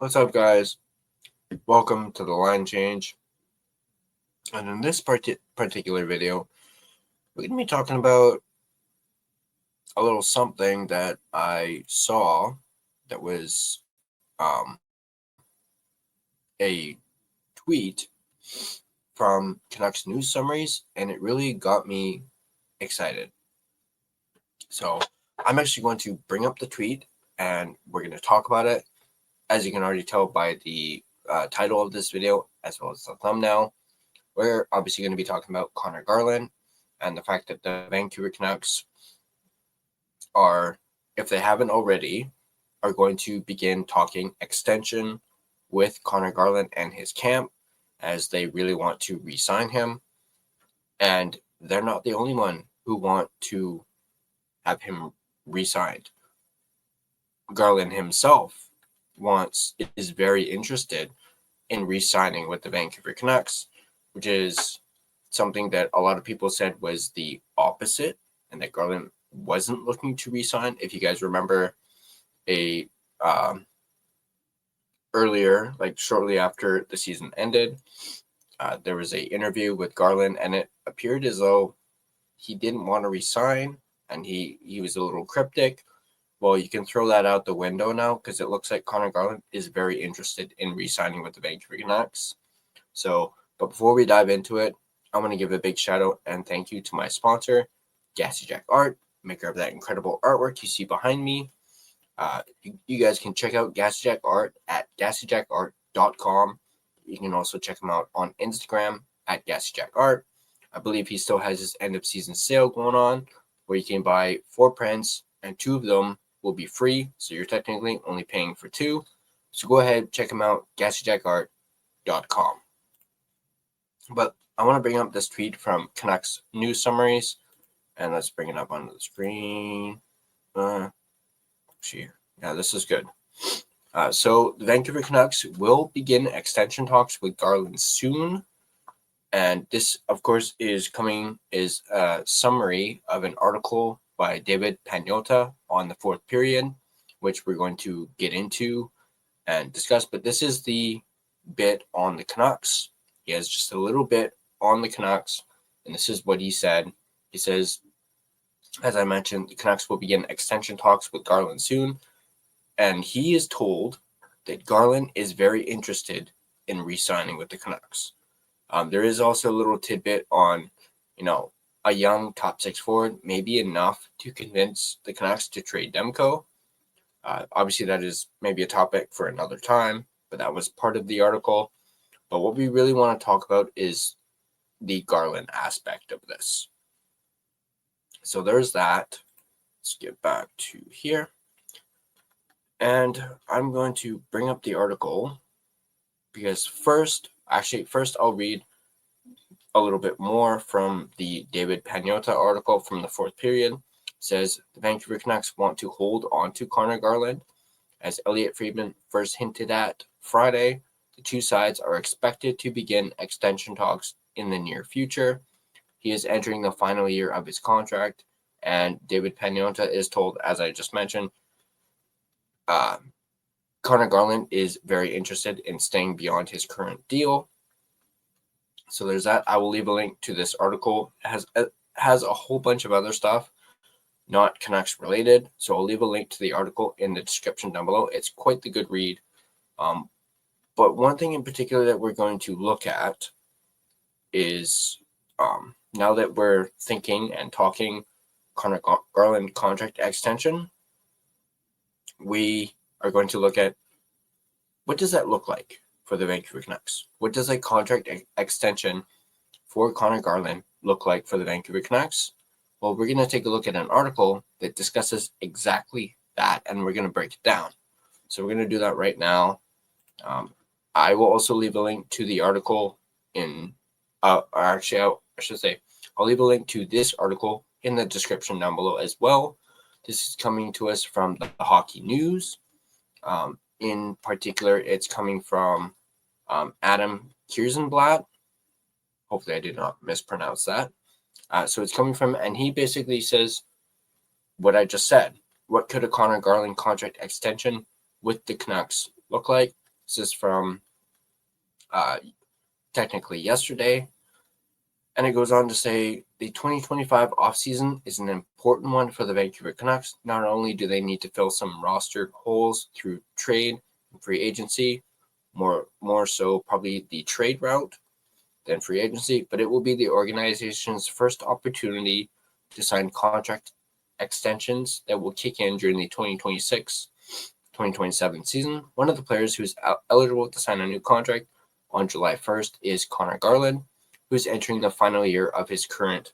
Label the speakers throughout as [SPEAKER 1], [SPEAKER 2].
[SPEAKER 1] What's up, guys? Welcome to the line change. And in this particular video, we're going to be talking about a little something that I saw that was a tweet from Canucks news summaries, and it really got me excited. So I'm actually going to bring up the tweet, and we're going to talk about it. As you can already tell by the title of this video, as well as the thumbnail, we're obviously going to be talking about Conor Garland and the fact that the Vancouver Canucks are, if they haven't already, are going to begin talking extension with Conor Garland and his camp, as they really want to re-sign him. And they're not the only one who want to have him re-signed. Garland himself is very interested in re-signing with the Vancouver Canucks, which is something that a lot of people said was the opposite, and that Garland wasn't looking to re-sign. If you guys remember, earlier, like shortly after the season ended, there was an interview with Garland, and it appeared as though he didn't want to re-sign, and he was a little cryptic. Well, you can throw that out the window now, because it looks like Conor Garland is very interested in re-signing with the Vancouver Canucks. So, but before we dive into it, I want to give a big shout out and thank you to my sponsor, Gassy Jack Art, maker of that incredible artwork you see behind me. You guys can check out Gassy Jack Art at gassyjackart.com. You can also check him out on Instagram at Gassy Jack Art. I believe he still has his end of season sale going on, where you can buy 4 prints, and 2 of them will be free, so you're technically only paying for 2. So go ahead, check him out, gassyjackart.com. But I want to bring up this tweet from Canucks news summaries, and let's bring it up onto the screen. Yeah, this is good. So the Vancouver Canucks will begin extension talks with Garland soon. And this, of course, is a summary of an article by David Pagnotta on the fourth period, which we're going to get into and discuss. But this is the bit on the Canucks. He has just a little bit on the Canucks, and this is what he said. He says, as I mentioned, the Canucks will begin extension talks with Garland soon, and he is told that Garland is very interested in re-signing with the Canucks. There is also a little tidbit on, a young top 6 forward may be enough to convince the Canucks to trade Demko. Obviously, that is maybe a topic for another time, but that was part of the article. But what we really want to talk about is the Garland aspect of this. So there's that. Let's get back to here. And I'm going to bring up the article because first I'll read a little bit more from the David Pagnotta article from the fourth period. It says the Vancouver Canucks want to hold on to Conor Garland. As Elliot Friedman first hinted at Friday, the 2 sides are expected to begin extension talks in the near future. He is entering the final year of his contract, and David Pagnotta is told, as I just mentioned, Conor Garland is very interested in staying beyond his current deal. So there's that. I will leave a link to this article. It has a whole bunch of other stuff, not Canucks related. So I'll leave a link to the article in the description down below. It's quite the good read. But one thing in particular that we're going to look at is now that we're thinking and talking Conor Garland contract extension, we are going to look at what does that look like for the Vancouver Canucks? What does a contract extension for Conor Garland look like for the Vancouver Canucks? Well, we're going to take a look at an article that discusses exactly that, and we're going to break it down. So we're going to do that right now. I will also leave a link to the article I'll leave a link to this article in the description down below as well. This is coming to us from the Hockey News. In particular, it's coming from Adam Kierszenblatt. Hopefully I did not mispronounce that. So it's coming from, and he basically says what I just said. What could a Conor Garland contract extension with the Canucks look like? This is from technically yesterday. And it goes on to say the 2025 offseason is an important one for the Vancouver Canucks. Not only do they need to fill some roster holes through trade and free agency, more so probably the trade route than free agency, but it will be the organization's first opportunity to sign contract extensions that will kick in during the 2026-2027 season. One of the players who's eligible to sign a new contract on July 1st is Conor Garland, who's entering the final year of his current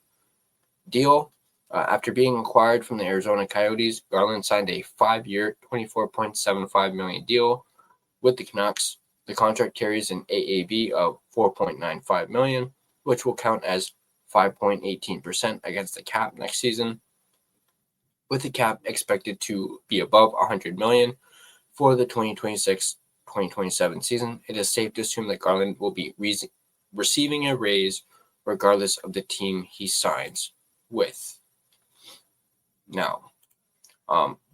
[SPEAKER 1] deal. After being acquired from the Arizona Coyotes, Garland signed a 5-year, $24.75 million deal with the Canucks. The contract carries an AAV of $4.95 million, which will count as 5.18% against the cap next season, with the cap expected to be above $100 million for the 2026-2027 season. It is safe to assume that Garland will be receiving a raise regardless of the team he signs with. Now,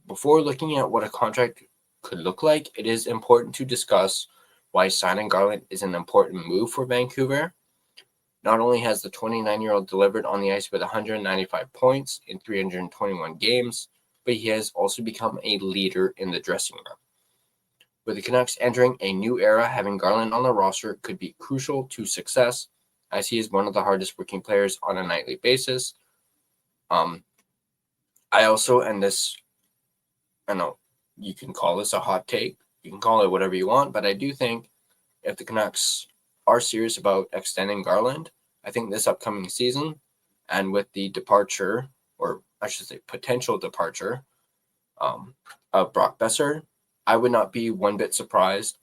[SPEAKER 1] before looking at what a contract could look like, it is important to discuss why signing Garland is an important move for Vancouver. Not only has the 29-year-old delivered on the ice with 195 points in 321 games, but he has also become a leader in the dressing room. With the Canucks entering a new era, having Garland on the roster could be crucial to success, as he is one of the hardest working players on a nightly basis. I also, and this, I know you can call this a hot take, you can call it whatever you want, but I do think if the Canucks are serious about extending Garland, I think this upcoming season, and with the departure, or I should say potential departure, of Brock Besser, I would not be one bit surprised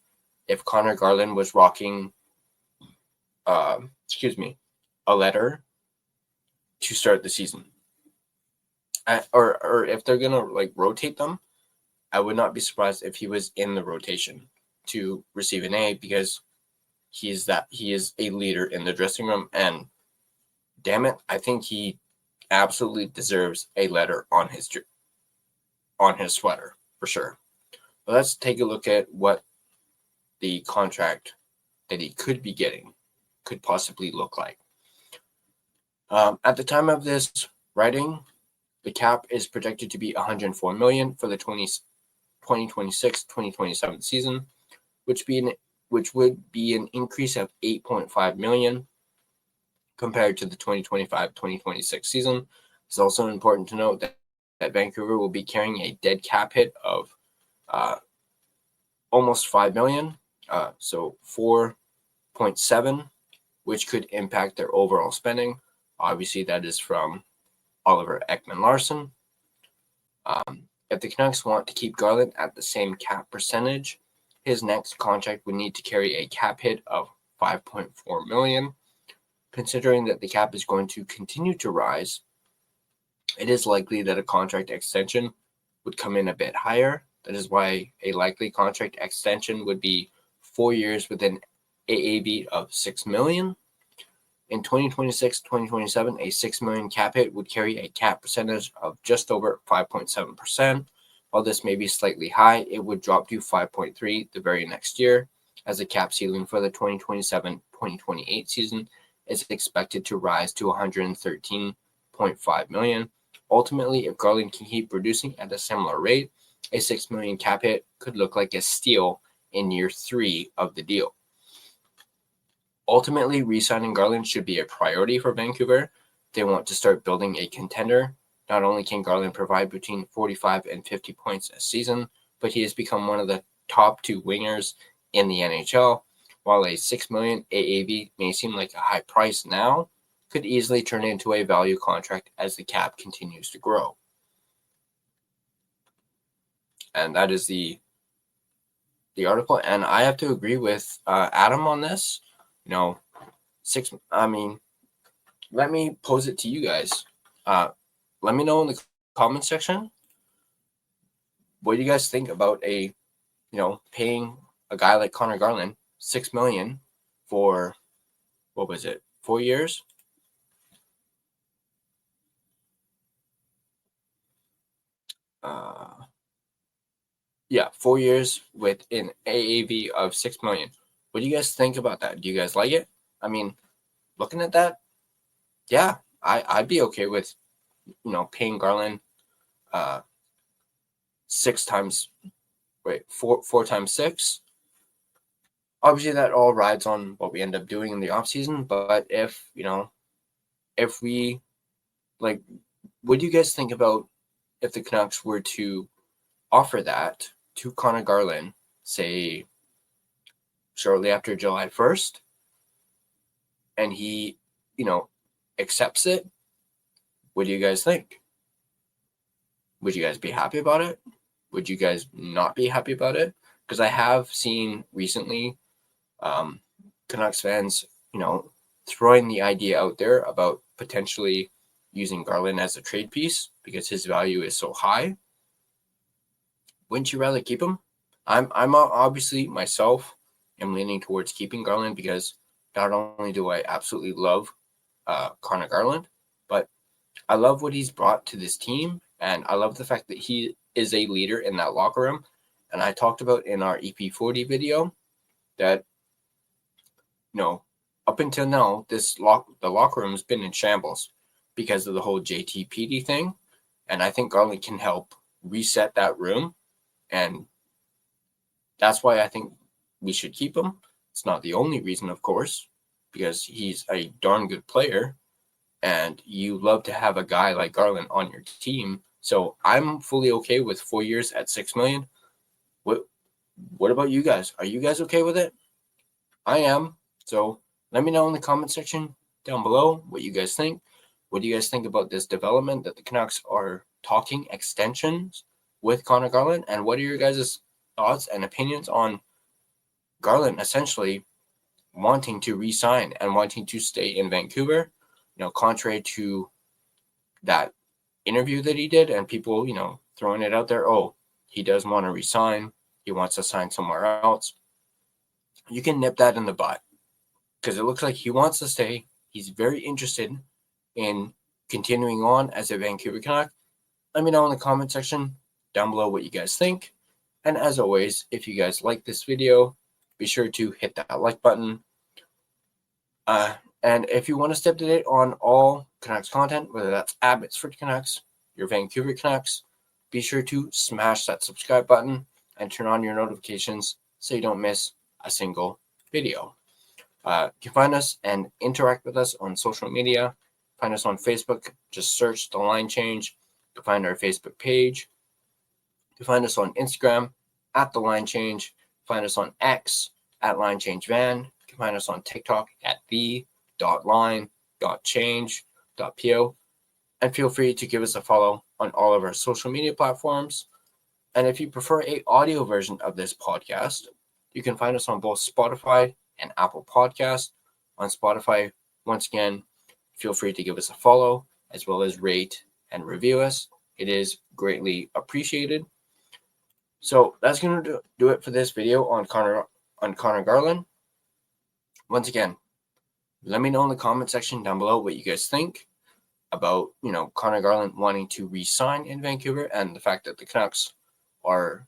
[SPEAKER 1] if Conor Garland was rocking, a letter to start the season. Or if they're going to like rotate them, I would not be surprised if he was in the rotation to receive an A, because he is a leader in the dressing room, and damn it, I think he absolutely deserves a letter on his sweater for sure. But let's take a look at what the contract that he could be getting could possibly look like. At the time of this writing, the cap is projected to be $104 million for the 2026-2027 season, which would be an increase of $8.5 million compared to the 2025-2026 season. It's also important to note that Vancouver will be carrying a dead cap hit of almost $5 million, so 4.7, which could impact their overall spending. Obviously, that is from Oliver Ekman-Larsson. If the Canucks want to keep Garland at the same cap percentage, his next contract would need to carry a cap hit of $5.4 million. Considering that the cap is going to continue to rise, it is likely that a contract extension would come in a bit higher. That is why a likely contract extension would be 4 years with an AAV of $6 million. In 2026-2027, a $6 million cap hit would carry a cap percentage of just over 5.7%. While this may be slightly high, it would drop to 5.3 the very next year, as the cap ceiling for the 2027-2028 season is expected to rise to $113.5 million. Ultimately, if Garland can keep producing at a similar rate, a $6 million cap hit could look like a steal in year 3 of the deal. Ultimately, re-signing Garland should be a priority for Vancouver. They want to start building a contender. Not only can Garland provide between 45 and 50 points a season, but he has become one of the top 2 wingers in the NHL. While a $6 million AAV may seem like a high price now, could easily turn into a value contract as the cap continues to grow. And that is the article. And I have to agree with Adam on this. Let me pose it to you guys. Let me know in the comment section, what do you guys think about paying a guy like Conor Garland $6 million for, 4 years? Yeah, 4 years with an AAV of $6 million. What do you guys think about that? Do you guys like it? I mean, looking at that, yeah, I'd be okay with, paying Garland uh 4 times 6. Obviously, that all rides on what we end up doing in the offseason. But if we, like, what do you guys think about if the Canucks were to offer that to Conor Garland, say, shortly after July 1st, and he, accepts it? What do you guys think? Would you guys be happy about it? Would you guys not be happy about it? Because I have seen recently Canucks fans, throwing the idea out there about potentially using Garland as a trade piece because his value is so high. Wouldn't you rather keep him? I'm obviously myself am leaning towards keeping Garland because not only do I absolutely love Conor Garland, but I love what he's brought to this team, and I love the fact that he is a leader in that locker room. And I talked about in our EP40 video that, up until now, the locker room has been in shambles because of the whole JTPD thing, and I think Garland can help reset that room, and that's why I think we should keep him. It's not the only reason, of course, because he's a darn good player, and you love to have a guy like Garland on your team. So I'm fully okay with 4 years at $6 million. What about you guys? Are you guys okay with it? I am. So let me know in the comment section down below what you guys think. What do you guys think about this development that the Canucks are talking extensions with Conor Garland? And what are your guys' thoughts and opinions on Garland essentially wanting to re-sign and wanting to stay in Vancouver? Contrary to that interview that he did and people, throwing it out there, oh, he does want to resign. He wants to sign somewhere else. You can nip that in the butt because it looks like he wants to stay. He's very interested in continuing on as a Vancouver Canuck. Let me know in the comment section down below what you guys think. And as always, if you guys like this video, be sure to hit that like button. And if you want to stay up to date on all Canucks content, whether that's Abbotsford Canucks, your Vancouver Canucks, be sure to smash that subscribe button and turn on your notifications so you don't miss a single video. You can find us and interact with us on social media. Find us on Facebook. Just search The Line Change to find our Facebook page. You can find us on Instagram at The Line Change. Find us on X at Line Change Van. You can find us on TikTok at the.line.change.po. And feel free to give us a follow on all of our social media platforms. And if you prefer an audio version of this podcast, you can find us on both Spotify and Apple Podcasts. On Spotify, once again, feel free to give us a follow as well as rate and review us. It is greatly appreciated. So that's going to do it for this video on Conor Garland. Once again, let me know in the comment section down below what you guys think about, Conor Garland wanting to re-sign in Vancouver and the fact that the Canucks are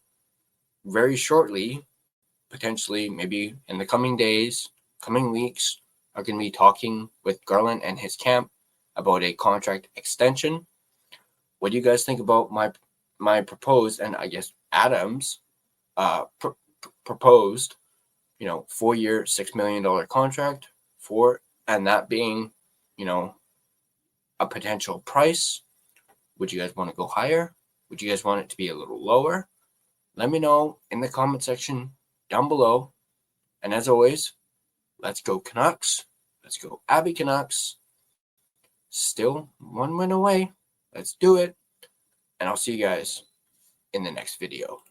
[SPEAKER 1] very shortly, potentially maybe in the coming days, coming weeks, are going to be talking with Garland and his camp about a contract extension. What do you guys think about my proposed, and I guess Adam's proposed, 4-year, $6 million contract and that being, a potential price? Would you guys want to go higher? Would you guys want it to be a little lower? Let me know in the comment section down below. And as always, let's go Canucks. Let's go Abby Canucks. Still 1 win away. Let's do it. And I'll see you guys in the next video.